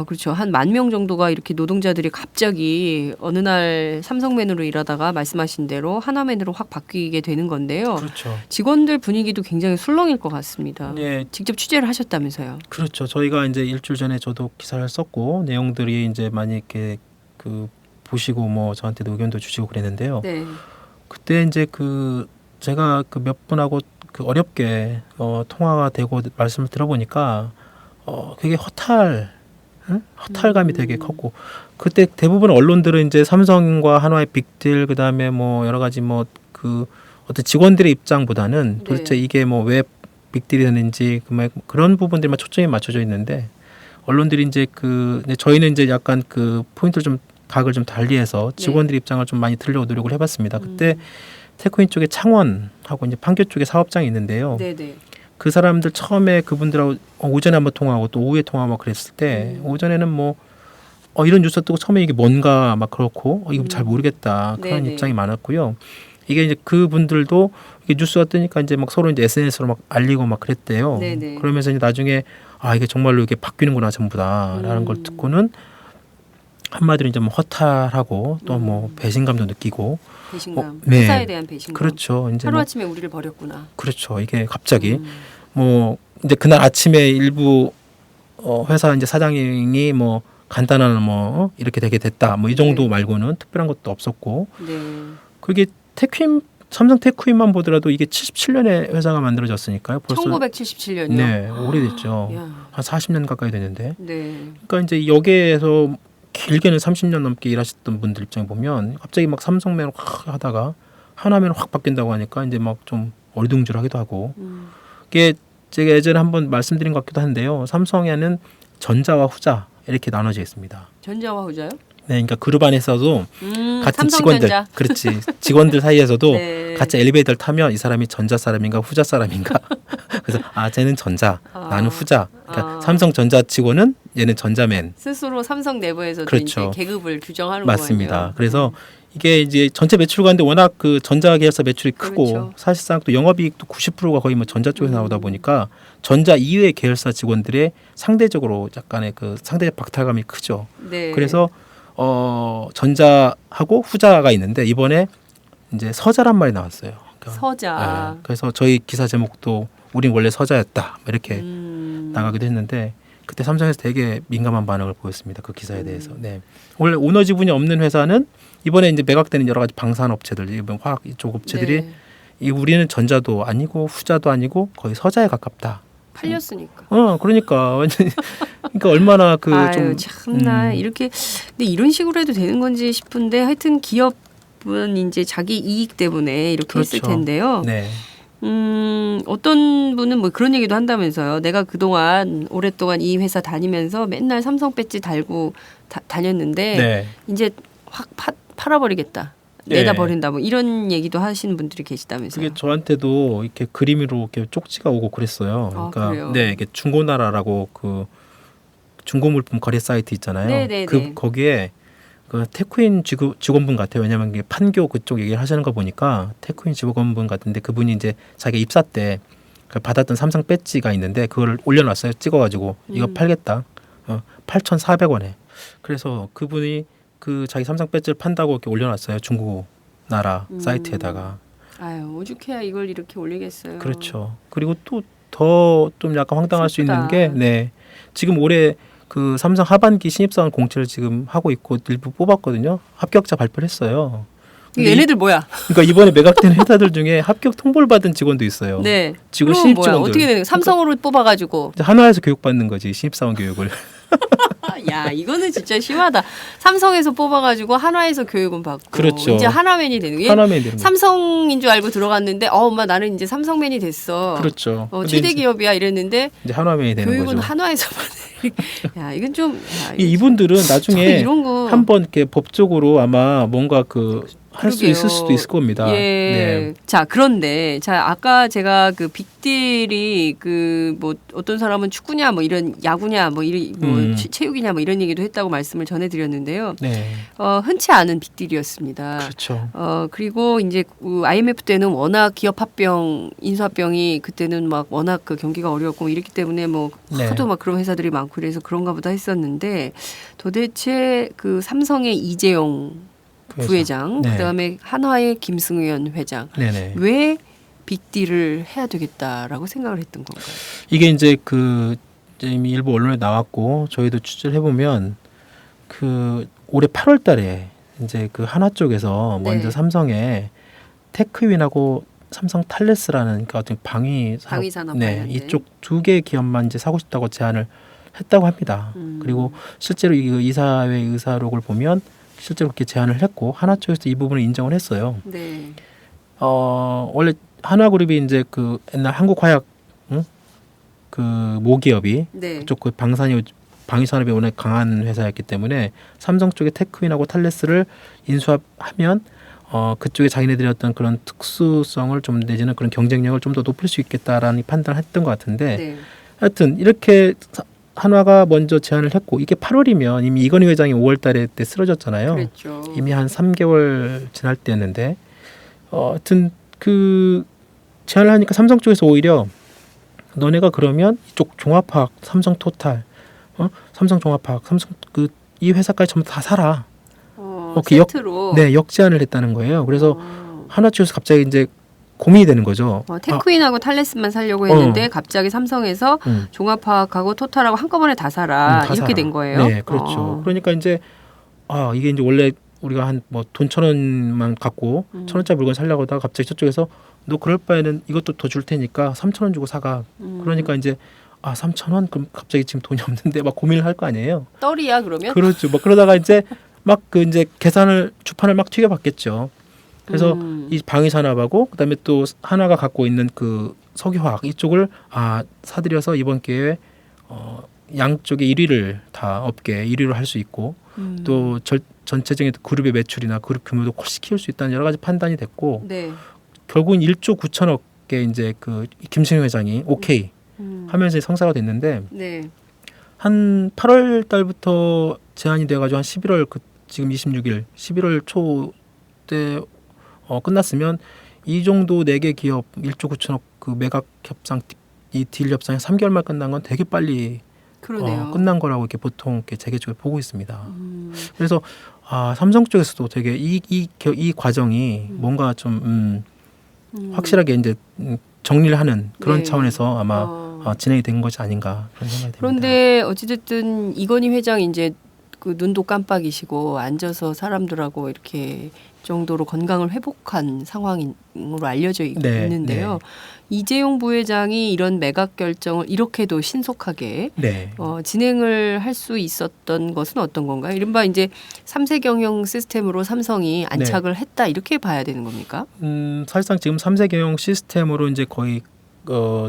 그렇죠. 한 10,000명 정도가 이렇게 노동자들이 갑자기 어느 날 삼성맨으로 일하다가 말씀하신 대로 하나맨으로 확 바뀌게 되는 건데요.
그렇죠.
직원들 분위기도 굉장히 술렁일 것 같습니다.
네,
직접 취재를 하셨다면서요.
그렇죠. 저희가 이제 일주일 전에 저도 기사를 썼고 내용들이 이제 많이 이렇게 그 보시고 뭐 저한테도 의견도 주시고 그랬는데요.
네.
그때 이제 제가 몇 분하고 어렵게 통화가 되고 말씀을 들어보니까 그게 허탈 허탈감이 되게 컸고 그때 대부분 언론들은 이제 삼성과 한화의 빅딜 그다음에 뭐 여러 가지 뭐 그 어떤 직원들의 입장보다는 도대체
네.
이게 뭐 왜 빅딜이 되는지 그런 부분들만 초점이 맞춰져 있는데 언론들이 이제 저희는 이제 약간 그 포인트를 좀 각을 좀 달리해서 직원들의 입장을 좀 많이 들으려고 노력을 해봤습니다. 그때 테크윈 쪽에 창원하고 이제 판교 쪽에 사업장이 있는데요.
네네.
그 사람들 처음에 그분들하고 오전에 한번 통화하고 또 오후에 통화하고 그랬을 때 오전에는 뭐 이런 뉴스 뜨고 처음에 이게 뭔가 막 그렇고 이거 잘 모르겠다 그런
네네.
입장이 많았고요. 이게 이제 그분들도 이게 뉴스가 뜨니까 이제 막 서로 이제 SNS로 막 알리고 막 그랬대요.
네네.
그러면서 이제 나중에 이게 정말로 이게 바뀌는구나 전부다라는 걸 듣고는 한마디로 이제 뭐 허탈하고 또 뭐 배신감도 느끼고
배신감.
네.
회사에 대한 배신감.
그렇죠. 이제
하루 아침에 우리를 버렸구나.
그렇죠. 이게 갑자기 뭐 이제 그날 아침에 일부 회사 이제 사장이 뭐 간단한 뭐 이렇게 되게 됐다 뭐 이 정도
네.
말고는 특별한 것도 없었고
네.
그게 삼성 테크윈만 보더라도 이게 77년에 회사가 만들어졌으니까요. 벌써
1977년이요.
네 오래됐죠.
야.
한 40년 가까이 됐는데
네.
그러니까 이제 여기에서 길게는 30년 넘게 일하셨던 분들 입장에 보면 갑자기 막 삼성맨 확 하다가 하나맨 확 바뀐다고 하니까 이제 막 좀 어리둥절하기도 하고 이게 제가 예전에 한번 말씀드린 것 같기도 한데요. 삼성에는 전자와 후자 이렇게 나눠져 있습니다.
전자와 후자요?
네, 그러니까 그룹 안에서도 같은 직원들,
삼성전자.
그렇지 직원들 사이에서도
네.
같이 엘리베이터를 타면 이 사람이 전자 사람인가 후자 사람인가 그래서 쟤는 전자, 나는 후자. 그러니까 삼성전자 직원은 얘는 전자맨.
스스로 삼성 내부에서도
그렇죠.
이제 계급을 규정하는
맞습니다.
거예요.
그래서 이게 이제 전체 매출 가운데 워낙 그 전자 계열사 매출이 크고
그렇죠.
사실상 또 영업이익도 90%가 거의 뭐 전자 쪽에서 나오다 보니까 전자 이외의 계열사 직원들의 상대적으로 약간의 그 상대적 박탈감이 크죠.
네.
그래서 전자하고 후자가 있는데 이번에 이제 서자란 말이 나왔어요. 그러니까,
서자.
네. 그래서 저희 기사 제목도 우린 원래 서자였다 이렇게 나가기도 했는데 그때 삼성에서 되게 민감한 반응을 보였습니다. 그 기사에 대해서. 네. 원래 오너 지분이 없는 회사는 이번에 이제 매각되는 여러 가지 방산 업체들, 이번 화학 이쪽 업체들이
네.
우리는 전자도 아니고 후자도 아니고 거의 서자에 가깝다.
팔렸으니까.
그러니까 완전 그러니까 얼마나 그 좀
참나 이렇게 근데 이런 식으로 해도 되는 건지 싶은데 하여튼 기업은 이제 자기 이익 때문에 이렇게
그렇죠.
했을 텐데요.
네.
어떤 분은 뭐 그런 얘기도 한다면서요. 내가 그동안 오랫동안 이 회사 다니면서 맨날 삼성 배지 달고 다녔는데
네.
이제 확 팔아버리겠다.
네.
내다 버린다. 뭐 이런 얘기도 하시는 분들이 계시다면서요.
그게 저한테도 이렇게 그림으로 이렇게 쪽지가 오고 그랬어요. 그러니까
그래요?
네, 이게 중고나라라고 그 중고물품 거래 사이트 있잖아요.
네네네.
거기에 그 테크윈 직원분 같아요. 왜냐하면 이게 판교 그쪽 얘기를 하시는 거 보니까 테크윈 직원분 같은데 그분이 이제 자기 입사 때 받았던 삼성 배지가 있는데 그걸 올려놨어요. 찍어가지고 이거 팔겠다. 8,400원에. 그래서 그분이 그 자기 삼성 배지를 판다고 이렇게 올려놨어요. 중고나라 사이트에다가.
아유 오죽해야 이걸 이렇게 올리겠어요.
그렇죠. 그리고 또 더 좀 약간 황당할 수 있는 게 지금 올해 그 삼성 하반기 신입사원 공채를 지금 하고 있고 일부 뽑았거든요. 합격자 발표를 했어요. 근데
얘네들 뭐야?
그러니까 이번에 매각된 회사들 중에 합격 통보를 받은 직원도 있어요.
네.
지금
그럼
신입
뭐야?
직원들.
어떻게 되는 거야? 삼성으로 뽑아가지고.
이제 한화에서 교육받는 거지 신입사원 교육을.
야 이거는 진짜 심하다. 삼성에서 뽑아가지고 한화에서 교육은 받고.
그렇죠.
이제 하나맨이 되는 거예요.
하나맨이 되는 거죠.
삼성인 줄 알고 들어갔는데 엄마 나는 이제 삼성맨이 됐어.
그렇죠. 근데
최대
이제
기업이야 이랬는데
하나맨이 되는
교육은
거죠.
한화에서 받는. 야 이건 좀.
이분들은 나중에
이런 거.
한번 이렇게 법적으로 아마 뭔가 할 수 있을 수도 있을 겁니다.
예.
네.
자 그런데 아까 제가 그 빅딜이 그 뭐 어떤 사람은 축구냐 뭐 이런 야구냐 뭐 체육이냐 뭐 이런 얘기도 했다고 말씀을 전해드렸는데요.
네.
흔치 않은 빅딜이었습니다.
그렇죠.
그리고 이제 IMF 때는 워낙 기업 합병 인수합병이 그때는 막 워낙 그 경기가 어려웠고 이랬기 때문에 뭐 하도 막 그런 회사들이 많고 그래서 그런가 보다 했었는데 도대체 그 삼성의 이재용 부회장, 그다음에 한화의 김승현 회장.
네네.
왜 빅딜을 해야 되겠다라고 생각을 했던 건가요?
이게 이제 이미 일부 언론에 나왔고 저희도 취재를 해보면 올해 8월달에 이제 한화 쪽에서 먼저 삼성에 테크윈하고 삼성 탈레스라는 그러니까 어떤 방위 산업
이쪽
이쪽 두 개의 기업만 이제 사고 싶다고 제안을 했다고 합니다. 그리고 실제로 이 이사회 의사록을 보면 실제로 그렇게 제안을 했고 하나 쪽에서 이 부분을 인정을 했어요.
네.
원래 한화그룹이 이제 그 옛날 한국화약 그 모기업이
네.
그쪽 그 방위산업이 워낙 강한 회사였기 때문에 삼성 쪽의 테크윈하고 탈레스를 인수하면 그쪽에 자기네들이 어떤 그런 특수성을 좀 내지는 그런 경쟁력을 좀 더 높일 수 있겠다라는 판단을 했던 것 같은데
네.
하여튼 이렇게 한화가 먼저 제안을 했고 이게 8월이면 이미 이건희 회장이 5월 달에 때 쓰러졌잖아요.
그랬죠.
이미 한 3개월 지날 때였는데 하여튼 그 제안을 하니까 삼성 쪽에서 오히려 너네가 그러면 이쪽 종합화학 삼성 토탈 삼성 종합화학 삼성 그 이 회사까지 전부 다 사라. 그
세트로.
네, 역제안을 했다는 거예요. 그래서 한화 쪽에서 갑자기 이제 고민이 되는 거죠.
테크윈하고 탈레스만 사려고 했는데 갑자기 삼성에서 종합화학하고 토탈하고 한꺼번에 다 사라
다
이렇게
사라.
된 거예요.
네, 그렇죠. 그러니까 이제 이게 이제 원래 우리가 한 뭐 돈 1,000원만 갖고 1,000원짜리 물건 살려고 하다가 갑자기 저쪽에서 너 그럴 바에는 이것도 더 줄 테니까 3,000원 주고 사가. 그러니까 이제 3,000원 그럼 갑자기 지금 돈이 없는데 막 고민을 할 거 아니에요.
떨이야 그러면?
그렇죠. 뭐 그러다가 이제 막 그 이제 계산을 주판을 막 튀겨봤겠죠. 그래서 이 방위산업하고 그다음에 또 하나가 갖고 있는 그 석유화학 이쪽을 사들여서 이번 기회에 양쪽의 1위를 다 업계 1위로 할 수 있고 또 전체적인 그룹의 매출이나 그룹 규모도 훨씬 키울 수 있다는 여러 가지 판단이 됐고
네.
결국은 1조 9천억의 이제 그 김승효 회장이 오케이 하면서 성사가 됐는데
네.
한 8월 달부터 제안이 돼가지고 한 11월 지금 26일 11월 초 때 끝났으면 이 정도 4개 기업 1조 9천억 그 매각 협상 이 딜 협상이 3개월 만 끝난 건 되게 빨리
그러네요.
끝난 거라고 이렇게 보통 이렇게 재계 쪽에 보고 있습니다. 그래서 삼성 쪽에서도 되게 이 과정이 뭔가 좀 확실하게 이제 정리를 하는 그런
네.
차원에서 아마 진행이 된 것이 아닌가 그런 생각이 듭니다.
그런데 어찌됐든 이건희 회장 이제 그 눈도 깜빡이시고 앉아서 사람들하고 이렇게 정도로 건강을 회복한 상황으로 알려져 있는데요.
네.
이재용 부회장이 이런 매각 결정을 이렇게도 신속하게
네.
진행을 할 수 있었던 것은 어떤 건가요? 이른바 이제 3세 경영 시스템으로 삼성이 안착을 했다 이렇게 봐야 되는 겁니까?
사실상 지금 3세 경영 시스템으로 이제 거의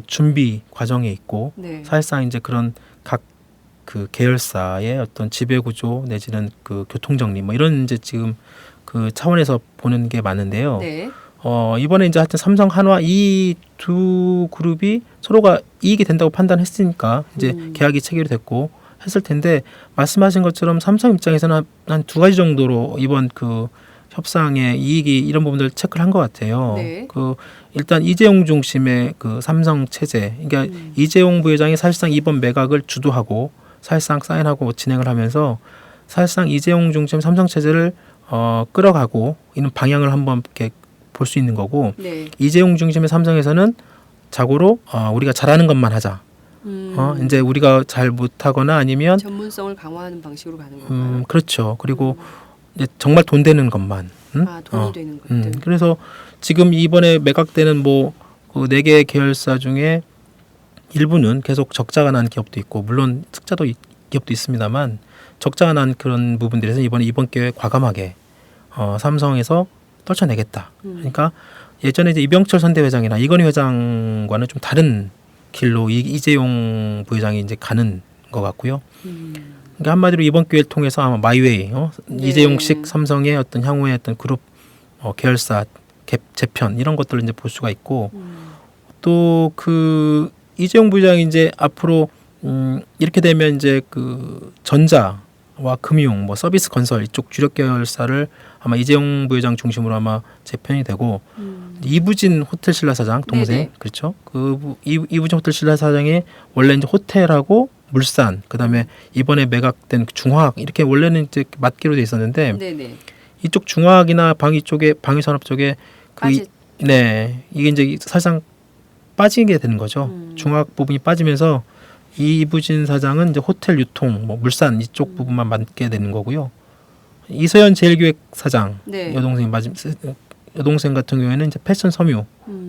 준비 과정에 있고
네.
사실상 이제 그런 각 그 계열사의 어떤 지배 구조 내지는 그 교통 정리 뭐 이런 이제 지금 그 차원에서 보는 게 많은데요.
네.
이번에 이제 하여튼 삼성 한화 이 두 그룹이 서로가 이익이 된다고 판단했으니까 이제 계약이 체결됐고 했을 텐데 말씀하신 것처럼 삼성 입장에서는 한 두 가지 정도로 이번 그 협상의 이익이 이런 부분들 체크를 한 것 같아요.
네.
일단 이재용 중심의 그 삼성 체제, 그러니까 이재용 부회장이 사실상 이번 매각을 주도하고 사실상 사인하고 진행을 하면서 사실상 이재용 중심 삼성 체제를 끌어가고 있는 방향을 한번 이렇게 볼 수 있는 거고
네.
이재용 중심의 삼성에서는 자고로 우리가 잘하는 것만 하자. 이제 우리가 잘 못하거나 아니면
전문성을 강화하는 방식으로 가는 건가요?
그렇죠. 그리고 이제 정말 돈 되는 것만.
돈이 되는 것들.
그래서 지금 이번에 매각되는 뭐 그 4개 계열사 중에 일부는 계속 적자가 난 기업도 있고 물론 흑자도 기업도 있습니다만 적자가 난 그런 부분들에서 이번 기회에 과감하게 삼성에서 떨쳐내겠다. 그러니까 예전에 이제 이병철 선대회장이나 이건희 회장과는 좀 다른 길로 이재용 부회장이 이제 가는 것 같고요. 그러니까 한마디로 이번 기회를 통해서 아마 마이웨이
네.
이재용식 삼성의 어떤 향후의 어떤 그룹 계열사 재편 이런 것들을 이제 볼 수가 있고 또 그 이재용 부회장이 이제 앞으로 이렇게 되면 이제 그 전자와 금융, 뭐 서비스 건설 이쪽 주력 계열사를 아마 이재용 부회장 중심으로 아마 재편이 되고 이부진 호텔 신라 사장 동생
네네.
그렇죠? 이부진 호텔 신라 사장이 원래 이제 호텔하고 물산 그다음에 이번에 매각된 중화학 이렇게 원래는 이제 맞기로 돼 있었는데
네네.
이쪽 중화학이나 방위 쪽에 방위산업 쪽에 이게 이제 사실상 빠지게 되는 거죠. 중화학 부분이 빠지면서 이부진 사장은 이제 호텔 유통, 뭐 물산 이쪽 부분만 맡게 되는 거고요. 이서연 제일기획 사장
네.
여동생 같은 경우에는 이제 패션 섬유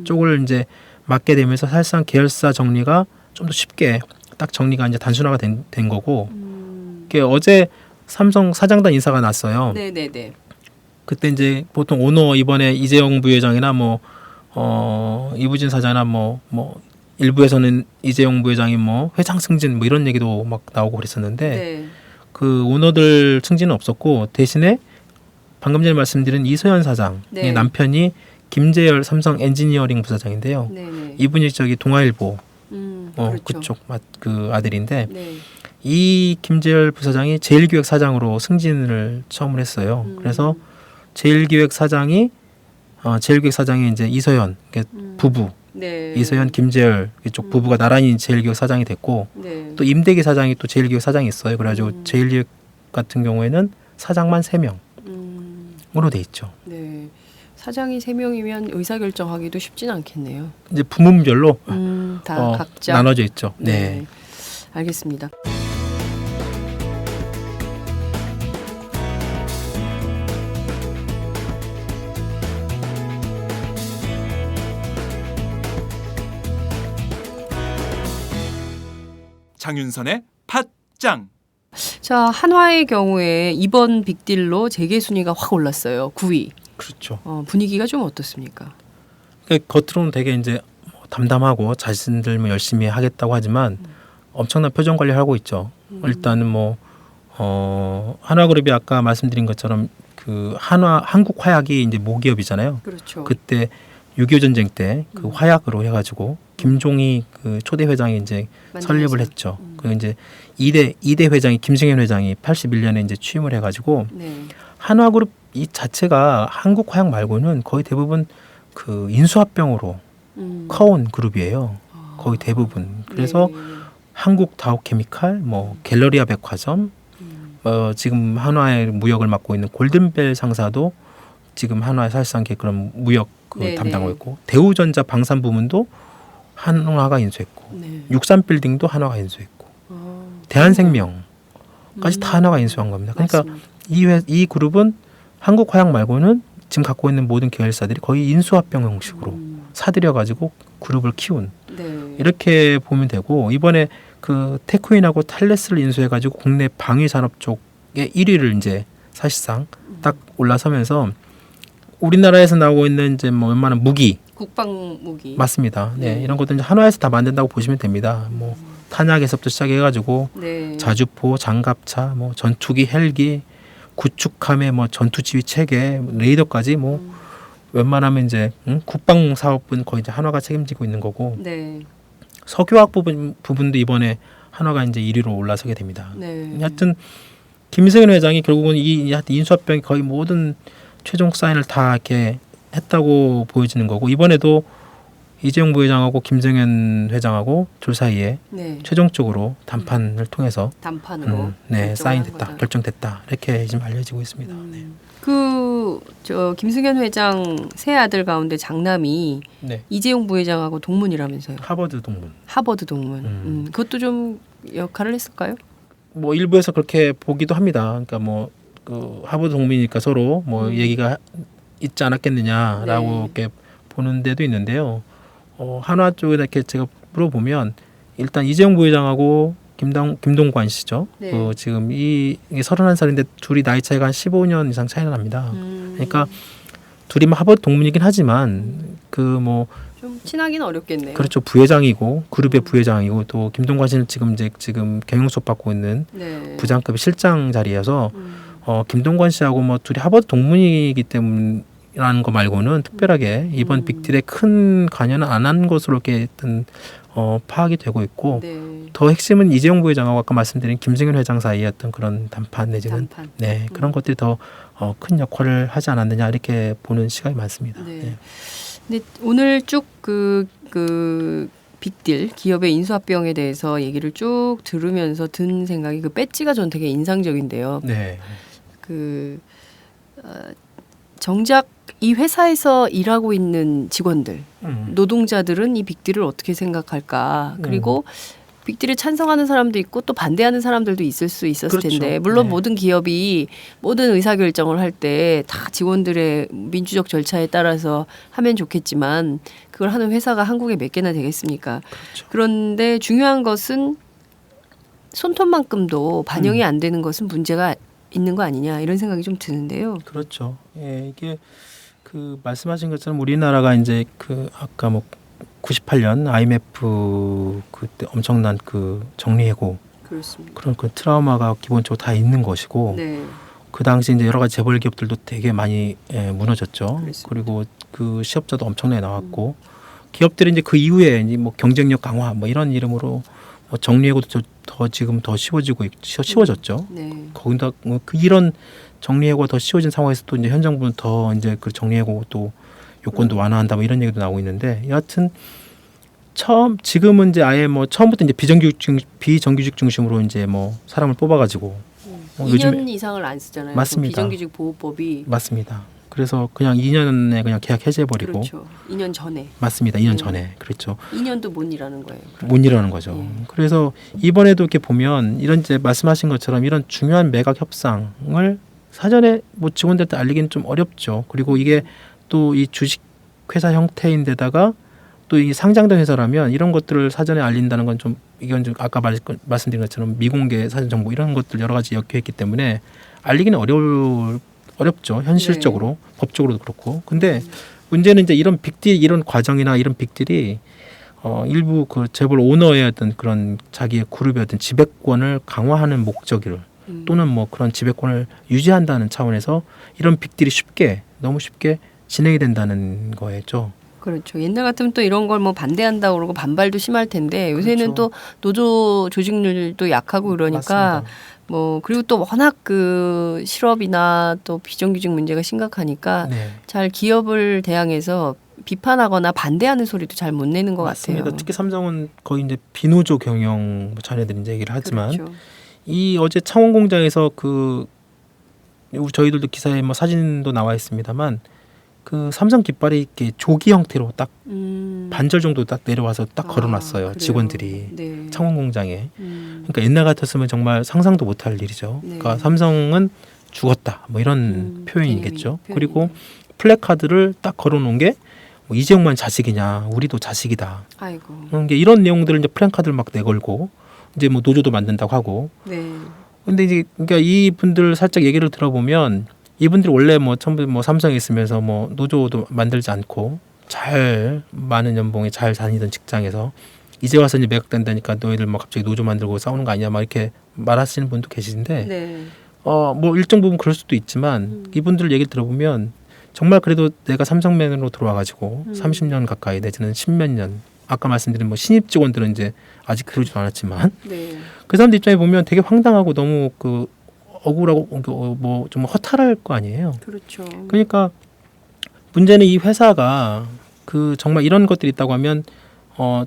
쪽을 이제 맡게 되면서 사실상 계열사 정리가 좀 더 쉽게 딱 정리가 이제 단순화가 된 거고 이게 어제 삼성 사장단 인사가 났어요.
네네네.
그때 이제 보통 오너 이번에 이재용 부회장이나 뭐 이부진 사장이나 뭐 일부에서는 이재용 부회장이 뭐 회장 승진 뭐 이런 얘기도 막 나오고 그랬었는데
네.
그 오너들 승진은 없었고 대신에 방금 전에 말씀드린 이소연 사장의
네.
남편이 김재열 삼성 엔지니어링 부사장인데요.
네네.
이분이 저기 동아일보
그렇죠.
그쪽 그 아들인데
네.
이 김재열 부사장이 제일기획 사장으로 승진을 처음으로 했어요. 그래서 제일기획 사장이 이제 이소연 부부
네.
이소연 김재열 이쪽 부부가 나란히 제일기획 사장이 됐고
네.
또 임대기 사장이 또 제일기획 사장이 있어요. 그래가지고 제일기획 같은 경우에는 사장만 3명으로 돼 있죠.
네. 사장이 3명이면 의사결정하기도 쉽진 않겠네요.
이제 부문별로
다 각자
나눠져 있죠. 네.
알겠습니다.
장윤선의 팟짱.
자, 한화의 경우에 이번 빅딜로 재계 순위가 확 올랐어요. 9위.
그렇죠.
분위기가 좀 어떻습니까?
그러니까 겉으로는 되게 이제 담담하고 자신들만 열심히 하겠다고 하지만 엄청난 표정 관리를 하고 있죠. 일단은 뭐 한화그룹이 아까 말씀드린 것처럼 그 한국화약이 이제 모기업이잖아요.
그렇죠.
그때 6.25 전쟁 때 그 화약으로 해가지고 김종희 그 초대 회장이 이제 설립을 했죠. 그 이제 2대 회장이 김승현 회장이 81년에 이제 취임을 해가지고
네.
한화그룹 이 자체가 한국화약 말고는 거의 대부분 그 인수합병으로 커온 그룹이에요. 거의 대부분. 그래서
네.
한국 다우케미칼, 뭐 갤러리아 백화점, 지금 한화의 무역을 맡고 있는 골든벨 상사도 지금 한화의 사실상 그런 무역
네,
담당하고
네.
있고 대우전자 방산 부문도 한화가 인수했고
네.
육산빌딩도 한화가 인수했고 대한생명까지 다 한화가 인수한 겁니다. 그러니까
맞습니다.
이 그룹은 한국화약 말고는 지금 갖고 있는 모든 계열사들이 거의 인수합병 형식으로 사들여가지고 그룹을 키운
네.
이렇게 보면 되고 이번에 그 테크윈하고 탈레스를 인수해가지고 국내 방위 산업 쪽에 1위를 이제 사실상 딱 올라서면서 우리나라에서 나오고 있는 이제 뭐 웬만한 무기
국방 무기.
맞습니다. 네,
네.
이런 것들 이제 한화에서 다 만든다고 보시면 됩니다. 뭐 탄약에서부터 시작해가지고
네.
자주포, 장갑차, 뭐 전투기, 헬기, 구축함의 뭐 전투지휘 체계, 레이더까지 뭐 웬만하면 이제 국방 사업은 거의 이제 한화가 책임지고 있는 거고
네.
석유화학 부분도 이번에 한화가 이제 1위로 올라서게 됩니다.
네.
하여튼 김승현 회장이 결국은 이 인수합병이 거의 모든 최종 사인을 다 이렇게 했다고 보여지는 거고 이번에도 이재용 부회장하고 김승현 회장하고 둘 사이에
네.
최종적으로 담판을 통해서
단판으로
네,
결정을
사인됐다,
한 거다.
결정됐다 이렇게 지금 알려지고 있습니다. 네.
저 김승현 회장 세 아들 가운데 장남이
네.
이재용 부회장하고 동문이라면서요.
하버드 동문.
하버드 동문. 그것도 좀 역할을 했을까요?
뭐 일부에서 그렇게 보기도 합니다. 그러니까 뭐 그 하버드 동문이니까 서로 뭐 얘기가 있지 않았겠느냐라고
네.
이렇게 보는 데도 있는데요. 한화 쪽에 이렇게 제가 물어보면 일단 이재용 부회장하고 김동관 씨죠.
네.
그 지금 이게 31살인데 둘이 나이 차이가 한 15년 이상 차이가 납니다. 그러니까 둘이 뭐 하버드 동문이긴 하지만 그 뭐
좀 친하기는 어렵겠네요.
그렇죠. 부회장이고 그룹의 부회장이고 또 김동관 씨는 지금 경영 수업 받고 있는
네.
부장급의 실장 자리여서 김동관 씨하고 뭐 둘이 하버드 동문이기 때문이라는 거 말고는 특별하게 이번 빅딜에 큰 관여는 안 한 것으로 이렇게 파악이 되고 있고
네.
더 핵심은 이재용 부회장하고 아까 말씀드린 김승현 회장 사이의 어떤 그런 담판 내지는
단판.
네 그런 것들이 더 큰 역할을 하지 않았느냐 이렇게 보는 시각이 많습니다.
네.
네.
근데 오늘 쭉 그 빅딜 기업의 인수합병에 대해서 얘기를 쭉 들으면서 든 생각이 그 배지가 전 되게 인상적인데요.
네.
정작 이 회사에서 일하고 있는 직원들, 노동자들은 이 빅딜을 어떻게 생각할까? 그리고 빅딜에 찬성하는 사람도 있고 또 반대하는 사람들도 있을 수 있었을
그렇죠.
텐데 물론
네.
모든 기업이 모든 의사결정을 할 때 다 직원들의 민주적 절차에 따라서 하면 좋겠지만 그걸 하는 회사가 한국에 몇 개나 되겠습니까?
그렇죠.
그런데 중요한 것은 손톱만큼도 반영이 안 되는 것은 문제가 있는 거 아니냐 이런 생각이 좀 드는데요.
그렇죠. 예, 이게 그 말씀하신 것처럼 우리나라가 이제 그 아까 뭐 98년 IMF 그때 엄청난 그 정리해고
그렇습니다.
그런 그 트라우마가 기본적으로 다 있는 것이고
네.
그 당시 이제 여러 가지 재벌 기업들도 되게 많이 무너졌죠.
그렇습니다.
그리고 그 실업자도 엄청나게 나왔고 기업들이 이제 그 이후에 이제 뭐 경쟁력 강화 뭐 이런 이름으로 뭐 정리해고도 더 지금 더 쉬워졌죠.
네.
거기다 그 이런 정리해고가 더 쉬워진 상황에서 또 이제 현 정부는 더 이제 그 정리해고 또 요건도 완화한다 뭐 이런 얘기도 나오고 있는데 여하튼 지금은 이제 아예 뭐 처음부터 이제 비정규직 중심으로 이제 뭐 사람을 뽑아가지고
2년 이상을 안 쓰잖아요.
맞습니다.
비정규직 보호법이
맞습니다. 그래서 그냥 2년에 그냥 계약 해제해버리고
그렇죠. 2년 전에
맞습니다. 2년 전에 그렇죠.
2년도 못 일하는 거예요.
못 일하는 거죠.
예.
그래서 이번에도 이렇게 보면 이런 이제 말씀하신 것처럼 이런 중요한 매각 협상을 사전에 뭐 직원들한테 알리기는 좀 어렵죠. 그리고 이게 또 이 주식 회사 형태인데다가 또 이 상장된 회사라면 이런 것들을 사전에 알린다는 건 좀 이건 좀 아까 말씀드린 것처럼 미공개 사전 정보 이런 것들 여러 가지 엮여 있기 때문에 알리기는 어렵죠. 현실적으로 법적으로도 그렇고. 근데 문제는 이제 이런 빅딜 이런 과정이나 이런 빅딜이 일부 그 재벌 오너의 어떤 그런 자기의 그룹의 어떤 지배권을 강화하는 목적을 또는 뭐 그런 지배권을 유지한다는 차원에서 이런 빅딜이 너무 쉽게 진행이 된다는 거였죠.
그렇죠. 옛날 같으면 또 이런 걸 뭐 반대한다고 그러고 반발도 심할 텐데 요새는
그렇죠.
또 노조 조직률도 약하고 그러니까
맞습니다.
뭐 그리고 또 워낙 그 실업이나 또 비정규직 문제가 심각하니까
네.
잘 기업을 대항해서 비판하거나 반대하는 소리도 잘 못 내는 것
맞습니다.
같아요.
특히 삼성은 거의 이제 비노조 경영 뭐 자녀들이 이제 얘기를 하지만
그렇죠.
이 어제 창원 공장에서 저희들도 기사에 뭐 사진도 나와 있습니다만 그 삼성 깃발이 이렇게 조기 형태로 딱 반절 정도 딱 내려와서 딱 걸어놨어요.
그래요?
직원들이
네.
창원 공장에. 그러니까 옛날 같았으면 정말 상상도 못할 일이죠.
네.
그러니까 삼성은 죽었다 뭐 이런 표현이겠죠.
표현이네요.
그리고 플래카드를 딱 걸어놓은 게 뭐 이재용만 자식이냐, 우리도 자식이다.
아이고.
이런 내용들을 이제 플래카드를 막 내걸고 이제 뭐 노조도 만든다고 하고.
네.
근데 이제 그러니까 이분들 살짝 얘기를 들어보면 이분들이 원래 뭐 전부 뭐 삼성에 있으면서 뭐 노조도 만들지 않고 잘 많은 연봉에 잘 다니던 직장에서 이제 와서 이제 매각된다니까 너희들 뭐 갑자기 노조 만들고 싸우는 거 아니냐 막 이렇게 말하시는 분도 계시는데
네.
뭐 일정 부분 그럴 수도 있지만 이분들 얘기를 들어보면 정말 그래도 내가 삼성맨으로 들어와가지고 30년 가까이 내지는 10몇 년 아까 말씀드린 뭐 신입 직원들은 이제 아직 그러지도 않았지만
네.
그 사람들 입장에 보면 되게 황당하고 너무 그 억울하고 뭐 좀 허탈할 거 아니에요.
그렇죠.
그러니까 문제는 이 회사가 그 정말 이런 것들이 있다고 하면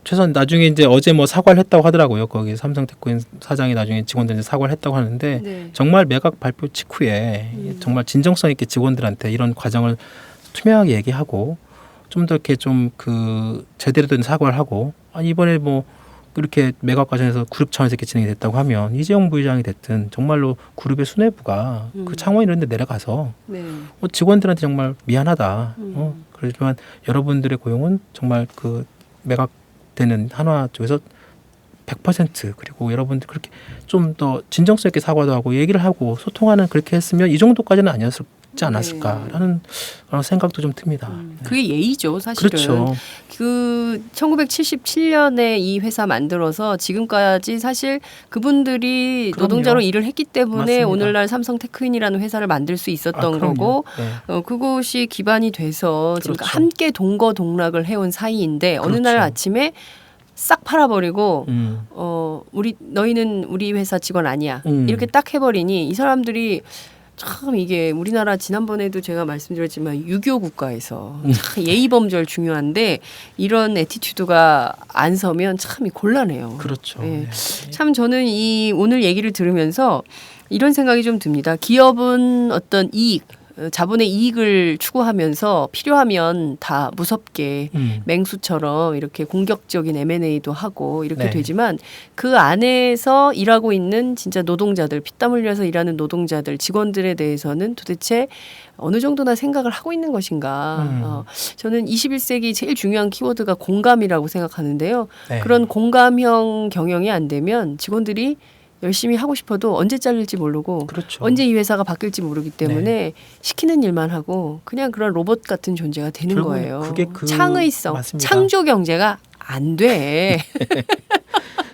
최소한 나중에 이제 어제 뭐 사과를 했다고 하더라고요. 거기 삼성테크인 사장이 나중에 직원들한테 사과를 했다고 하는데
네.
정말 매각 발표 직후에 정말 진정성 있게 직원들한테 이런 과정을 투명하게 얘기하고 좀 더 이렇게 좀 그 제대로 된 사과를 하고 이번에 뭐 그렇게 매각 과정에서 그룹 차원에서 이렇게 진행이 됐다고 하면 이재용 부회장이 됐든 정말로 그룹의 수뇌부가 그 창원 이런 데 내려가서
네.
직원들한테 정말 미안하다. 그렇지만 여러분들의 고용은 정말 그 매각되는 한화 쪽에서 100% 그리고 여러분들 그렇게 좀 더 진정성 있게 사과도 하고 얘기를 하고 소통하는 그렇게 했으면 이 정도까지는 아니었지 않았을까라는 그런 생각도 좀 듭니다.
그게 예의죠, 사실은.
그렇죠.
그 1977년에 이 회사 만들어서 지금까지 사실 그분들이
그럼요.
노동자로 일을 했기 때문에
맞습니다.
오늘날 삼성테크인이라는 회사를 만들 수 있었던
그럼요.
거고
네.
그것이 기반이 돼서 지금
그렇죠.
함께 동거동락을 해온 사이인데 어느 날
그렇죠.
아침에 싹 팔아버리고 너희는 우리 회사 직원 아니야 이렇게 딱 해버리니 이 사람들이 참 이게 우리나라 지난번에도 제가 말씀드렸지만 유교 국가에서 참 예의범절 중요한데 이런 애티튜드가 안 서면 참 곤란해요.
그렇죠.
예.
네.
참 저는 이 오늘 얘기를 들으면서 이런 생각이 좀 듭니다. 기업은 어떤 이익, 자본의 이익을 추구하면서 필요하면 다 무섭게 맹수처럼 이렇게 공격적인 M&A도 하고 이렇게
네.
되지만 그 안에서 일하고 있는 진짜 노동자들, 피땀 흘려서 일하는 노동자들, 직원들에 대해서는 도대체 어느 정도나 생각을 하고 있는 것인가. 저는 21세기 제일 중요한 키워드가 공감이라고 생각하는데요.
네.
그런 공감형 경영이 안 되면 직원들이 열심히 하고 싶어도 언제 잘릴지 모르고
그렇죠.
언제 이 회사가 바뀔지 모르기 때문에 시키는 일만 하고 그냥 그런 로봇 같은 존재가 되는
결국은
거예요.
그게 그-
창의성,
맞습니다.
창조 경제가 안 돼.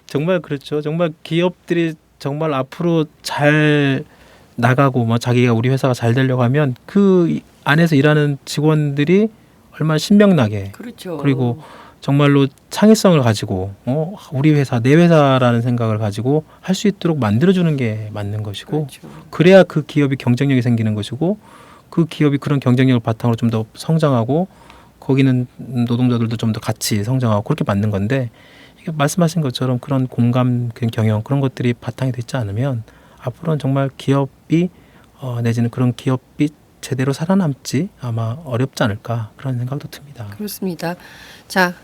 정말 그렇죠. 정말 기업들이 정말 앞으로 잘 나가고 뭐 자기가 우리 회사가 잘 되려고 하면 그 안에서 일하는 직원들이 얼마나 신명나게
그렇죠.
그리고 정말로 창의성을 가지고 우리 회사 내 회사라는 생각을 가지고 할 수 있도록 만들어주는 게 맞는 것이고
그렇죠.
그래야 그 기업이 경쟁력이 생기는 것이고 그 기업이 그런 경쟁력을 바탕으로 좀 더 성장하고 거기는 노동자들도 좀 더 같이 성장하고 그렇게 맞는 건데 이게 말씀하신 것처럼 그런 공감, 그런 경영 그런 것들이 바탕이 되지 않으면 앞으로는 정말 기업이 내지는 그런 기업이 제대로 살아남지 아마 어렵지 않을까 그런 생각도 듭니다.
그렇습니다. 자,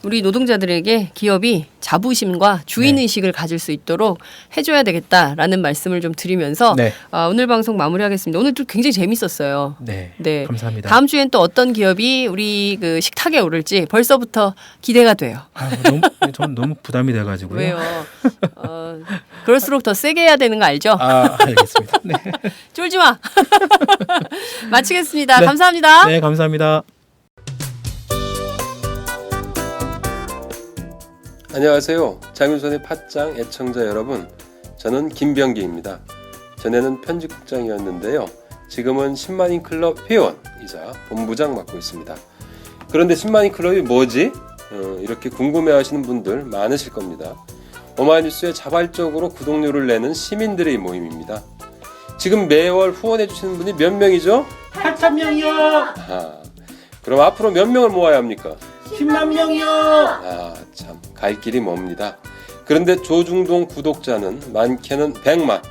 우리 노동자들에게 기업이 자부심과 주인의식을 가질 수 있도록 해줘야 되겠다라는 말씀을 좀 드리면서
네,
오늘 방송 마무리하겠습니다. 오늘 또 굉장히 재밌었어요.
네,
네.
감사합니다.
다음 주엔 또 어떤 기업이 우리 그 식탁에 오를지 벌써부터 기대가 돼요.
저는 너무 부담이 돼가지고요.
왜요? 그럴수록 더 세게 해야 되는 거 알죠?
알겠습니다. 네,
쫄지 마. 마치겠습니다.
네.
감사합니다.
네, 감사합니다.
안녕하세요. 장윤선의 팟짱 애청자 여러분. 저는 김병기입니다. 전에는 편집국장이었는데요. 지금은 10만인 클럽 회원이자 본부장 맡고 있습니다. 그런데 10만인 클럽이 뭐지? 이렇게 궁금해하시는 분들 많으실 겁니다. 오마이뉴스에 자발적으로 구독료를 내는 시민들의 모임입니다. 지금 매월 후원해주시는 분이 몇 명이죠?
8,000명이요.
그럼 앞으로 몇 명을 모아야 합니까?
10만 명이요.
참, 갈 길이 멉니다. 그런데 조중동 구독자는 많게는 100만.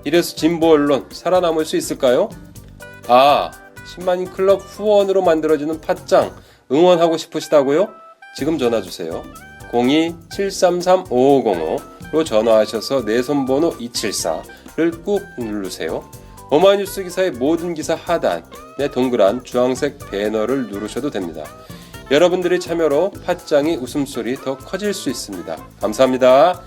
이래서 진보 언론 살아남을 수 있을까요? 10만인 클럽 후원으로 만들어지는 팟짱 응원하고 싶으시다고요? 지금 전화 주세요. 02-733-5505로 전화하셔서 내 손번호 274를 꾹 누르세요. 오마이뉴스 기사의 모든 기사 하단에 동그란 주황색 배너를 누르셔도 됩니다. 여러분들의 참여로 팟짱이 웃음소리 더 커질 수 있습니다. 감사합니다.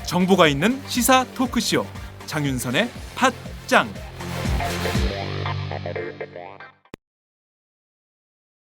정보가 있는 시사 토크쇼 장윤선의 팟짱.